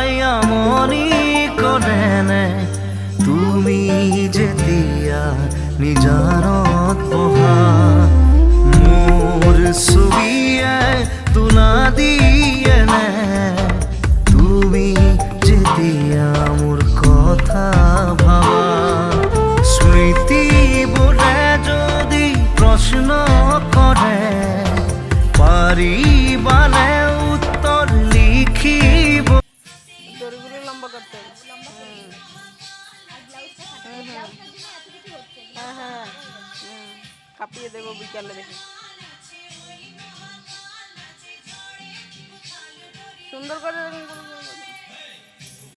পাইয়া মনি করে নে তুমি যেতিয়া নিজানত বহা মোর ছবিয়ে তুলা দিয়ে নে তুমি যেতিয়া মোৰ কথা ভাবা স্মৃতিবোৰে যদি প্ৰশ্ন কৰে পাৰিবানে উত্তৰ লিখিব দড়িগুলো লম্বা করতে হবে। হ্যাঁ হ্যাঁ খাপিয়ে দেবো বিকালে দেখি সুন্দর করে